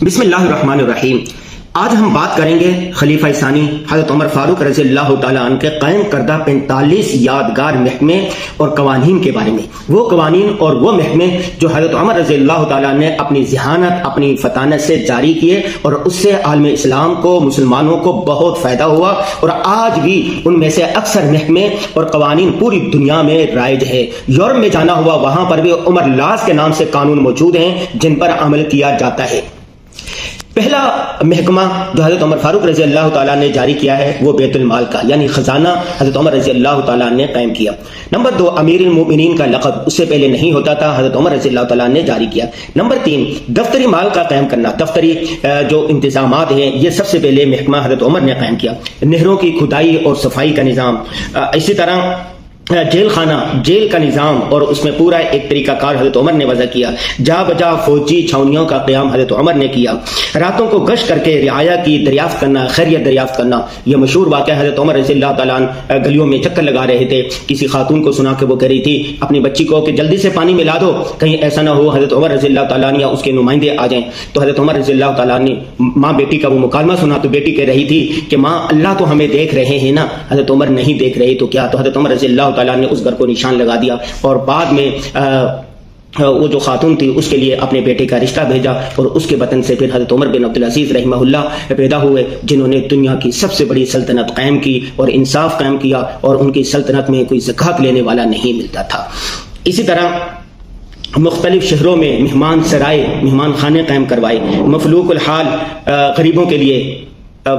بسم اللہ الرحمن الرحیم۔ آج ہم بات کریں گے خلیفہ ثانی حضرت عمر فاروق رضی اللہ تعالیٰ عنہ کے قائم کردہ 45 یادگار محکمے اور قوانین کے بارے میں۔ وہ قوانین اور وہ محکمے جو حضرت عمر رضی اللہ تعالیٰ نے اپنی ذہانت، اپنی فطانت سے جاری کیے اور اس سے عالم اسلام کو، مسلمانوں کو بہت فائدہ ہوا، اور آج بھی ان میں سے اکثر محکمے اور قوانین پوری دنیا میں رائج ہے۔ یورپ میں جانا ہوا، وہاں پر بھی عمر لاز کے نام سے قانون موجود ہیں جن پر عمل کیا جاتا ہے۔ پہلا محکمہ جو حضرت عمر فاروق رضی اللہ تعالیٰ نے جاری کیا ہے وہ بیت المال کا، یعنی خزانہ حضرت عمر رضی اللہ تعالیٰ نے قائم کیا۔ نمبر 2، امیر المؤمنین کا لقب اس سے پہلے نہیں ہوتا تھا، حضرت عمر رضی اللہ تعالیٰ نے جاری کیا۔ نمبر 3، دفتری مال کا قائم کرنا، دفتری جو انتظامات ہیں یہ سب سے پہلے محکمہ حضرت عمر نے قائم کیا۔ نہروں کی کھدائی اور صفائی کا نظام، اسی طرح جیل خانہ، جیل کا نظام اور اس میں پورا ایک طریقہ کار حضرت عمر نے وضع کیا۔ جا بجا فوجی چھاونیوں کا قیام حضرت عمر نے کیا۔ راتوں کو گشت کر کے رعایا کی دریافت کرنا، خیریت دریافت کرنا، یہ مشہور واقعہ حضرت عمر رضی اللہ تعالیٰ عنہ گلیوں میں چکر لگا رہے تھے، کسی خاتون کو سنا کہ وہ کہہ رہی تھی اپنی بچی کو کہ جلدی سے پانی ملا دو، کہیں ایسا نہ ہو حضرت عمر رضی اللہ تعالیٰ عنہ یا اس کے نمائندے آ جائیں۔ تو حضرت عمر رضی اللہ تعالیٰ نے ماں بیٹی کا وہ مکالمہ سنا تو بیٹی کہہ رہی تھی کہ ماں اللہ تو ہمیں دیکھ رہے ہیں نا، حضرت عمر نہیں دیکھ رہے تو کیا؟ تو حضرت عمر رضی اللہ تعالیٰ نے اس گھر کو نشان لگا دیا اور بعد میں وہ جو خاتون تھی اس کے لیے اپنے بیٹے کا رشتہ بھیجا، اور اس کے بطن سے پھر حضرت عمر بن عبدالعزیز رحمہ اللہ پیدا ہوئے، جنہوں نے دنیا کی سب سے بڑی سلطنت قائم کی اور انصاف قائم کیا، اور ان کی سلطنت میں کوئی زکوٰۃ لینے والا نہیں ملتا تھا۔ اسی طرح مختلف شہروں میں مہمان سرائے، مہمان خانے قائم کروائے، مفلوق الحال غریبوں کے لیے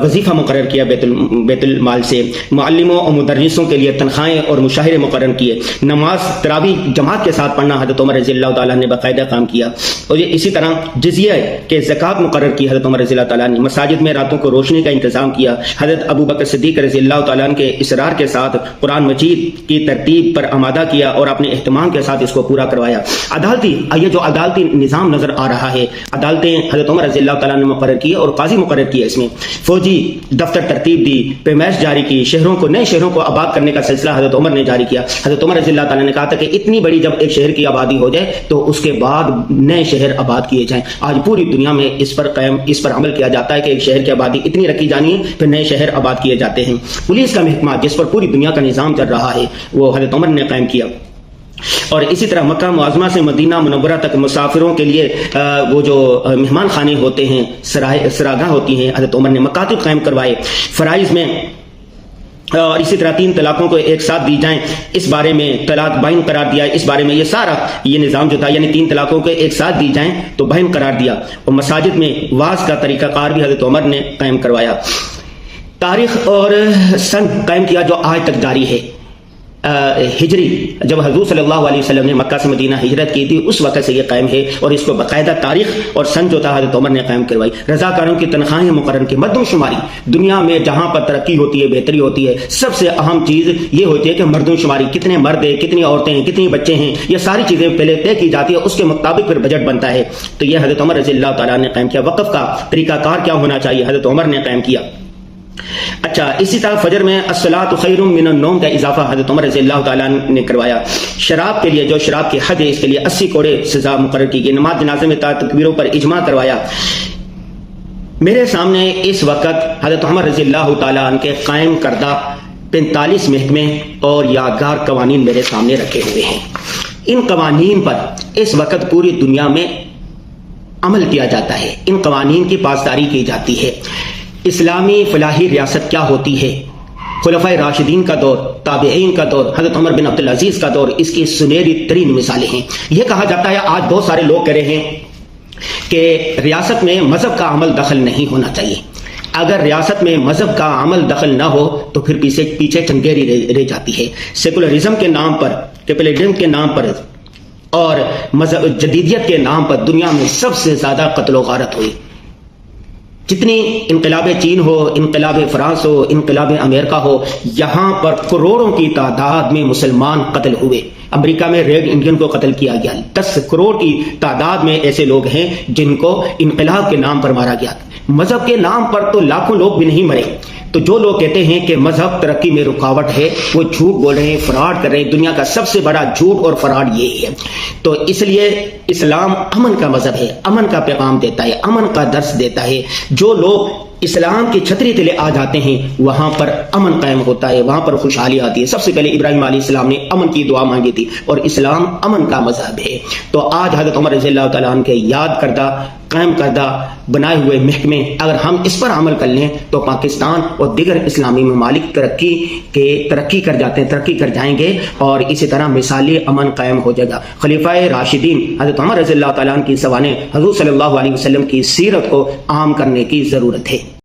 وظیفہ مقرر کیا بیت المال سے، معلموں اور مدرسوں کے لیے تنخواہیں اور مشاہرے مقرر کیے، نماز تراویح جماعت کے ساتھ پڑھنا حضرت عمر رضی اللہ تعالیٰ نے باقاعدہ کام کیا، اور یہ اسی طرح جزیہ کے زکوٰۃ مقرر کی حضرت عمر رضی اللہ تعالیٰ نے، مساجد میں راتوں کو روشنی کا انتظام کیا، حضرت ابو بکر صدیق رضی اللہ تعالیٰ عنہ کے اصرار کے ساتھ قرآن مجید کی ترتیب پر آمادہ کیا اور اپنے اہتمام کے ساتھ اس کو پورا کروایا۔ یہ جو عدالتی نظام نظر آ رہا ہے، عدالتیں حضرت عمر رضی اللہ تعالیٰ نے مقرر کی اور قاضی مقرر کیا، اس میں فوجی دفتر ترتیب دی، پیمائش جاری کی، شہروں کو، نئے شہروں کو آباد کرنے کا سلسلہ حضرت عمر نے جاری کیا۔ حضرت عمر رضی اللہ تعالیٰ نے کہا تھا کہ اتنی بڑی جب ایک شہر کی آبادی ہو جائے تو اس کے بعد نئے شہر آباد کیے جائیں۔ آج پوری دنیا میں اس پر عمل کیا جاتا ہے کہ ایک شہر کی آبادی اتنی رکھی جانی ہے، پھر نئے شہر آباد کیے جاتے ہیں۔ پولیس کا محکمہ جس پر پوری دنیا کا نظام چل رہا ہے وہ حضرت عمر نے قائم کیا۔ اور اسی طرح مکہ معظمہ سے مدینہ منورہ تک مسافروں کے لیے وہ جو مہمان خانے ہوتے ہیں، سراگاہ ہوتی ہیں، حضرت عمر نے مکاتب قائم کروائے۔ فرائض میں اور اسی طرح 3 طلاقوں کو ایک ساتھ دی جائیں، اس بارے میں طلاق بائن قرار دیا، اس بارے میں یہ سارا یہ نظام جو تھا، یعنی 3 طلاقوں کو ایک ساتھ دی جائیں تو بائن قرار دیا۔ اور مساجد میں واعظ کا طریقہ کار بھی حضرت عمر نے قائم کروایا۔ تاریخ اور سن قائم کیا جو آج تک جاری ہے۔ ہجری جب حضور صلی اللہ علیہ وسلم نے مکہ سے مدینہ ہجرت کی تھی اس وقت سے یہ قائم ہے، اور اس کو باقاعدہ تاریخ اور سن جو تھا حضرت عمر نے قائم کروائی۔ رضاکاروں کی تنخواہیں مقرر کی، مردم شماری، دنیا میں جہاں پر ترقی ہوتی ہے، بہتری ہوتی ہے، سب سے اہم چیز یہ ہوتی ہے کہ مردم شماری، کتنے مرد ہیں، کتنی عورتیں ہیں، کتنے بچے ہیں، یہ ساری چیزیں پہلے طے کی جاتی ہے، اس کے مطابق پھر بجٹ بنتا ہے۔ تو یہ حضرت عمر رضی اللہ تعالیٰ نے قائم کیا۔ وقف کا طریقہ کار کیا ہونا چاہیے، حضرت عمر نے قائم کیا۔ اچھا، اسی طرح فجر میں الصلاۃ خیر من النوم کا اضافہ حضرت عمر رضی اللہ تعالیٰ نے کروایا۔ شراب کے لیے جو شراب کی حد ہے اس کے لیے 80 کوڑے سزا مقرر کی گئی۔ نماز جنازے میں تکبیروں پر اجماع کروایا۔ میرے سامنے اس وقت حضرت عمر رضی اللہ تعالیٰ عنہ کے قائم کردہ 45 محکمے اور یادگار قوانین میرے سامنے رکھے ہوئے ہیں۔ ان قوانین پر اس وقت پوری دنیا میں عمل کیا جاتا ہے، ان قوانین کی پاسداری کی جاتی ہے۔ اسلامی فلاحی ریاست کیا ہوتی ہے؟ خلفائے راشدین کا دور، تابعین کا دور، حضرت عمر بن عبدالعزیز کا دور اس کی سنہری ترین مثالیں ہیں۔ یہ کہا جاتا ہے، آج بہت سارے لوگ کہہ رہے ہیں کہ ریاست میں مذہب کا عمل دخل نہیں ہونا چاہیے۔ اگر ریاست میں مذہب کا عمل دخل نہ ہو تو پھر پیچھے چنگیری رہ جاتی ہے۔ سیکولرزم کے نام پر، کیپٹلزم کے نام پر اور مذہب جدیدیت کے نام پر دنیا میں سب سے زیادہ قتل و غارت ہوئی۔ جتنی انقلاب چین ہو، انقلاب فرانس ہو، انقلاب امریکہ ہو، یہاں پر کروڑوں کی تعداد میں مسلمان قتل ہوئے۔ امریکہ میں ریڈ انڈین کو قتل کیا گیا، 10 کروڑ کی تعداد میں ایسے لوگ ہیں جن کو انقلاب کے نام پر مارا گیا۔ مذہب کے نام پر تو لاکھوں لوگ بھی نہیں مرے، تو جو لوگ کہتے ہیں کہ مذہب ترقی میں رکاوٹ ہے وہ جھوٹ بول رہے ہیں، فراڈ کر رہے ہیں۔ دنیا کا سب سے بڑا جھوٹ اور فراڈ یہی ہے۔ تو اس لیے اسلام امن کا مذہب ہے، امن کا پیغام دیتا ہے، امن کا درس دیتا ہے۔ جو لوگ اسلام کی چھتری تلے آ جاتے ہیں وہاں پر امن قائم ہوتا ہے، وہاں پر خوشحالی آتی ہے۔ سب سے پہلے ابراہیم علیہ السلام نے امن کی دعا مانگی تھی، اور اسلام امن کا مذہب ہے۔ تو آج حضرت عمر رضی اللہ تعالیٰ عنہ کے یاد کردہ، قائم کردہ، بنائے ہوئے محکمے اگر ہم اس پر عمل کر لیں تو پاکستان اور دیگر اسلامی ممالک ترقی کر جاتے ہیں، ترقی کر جائیں گے، اور اسی طرح مثالی امن قائم ہو جائے گا۔ خلیفہ راشدین حضرت عمر رضی اللہ تعالیٰ عنہ کی سوانح حضور صلی اللہ علیہ وسلم کی سیرت کو عام کرنے کی ضرورت ہے۔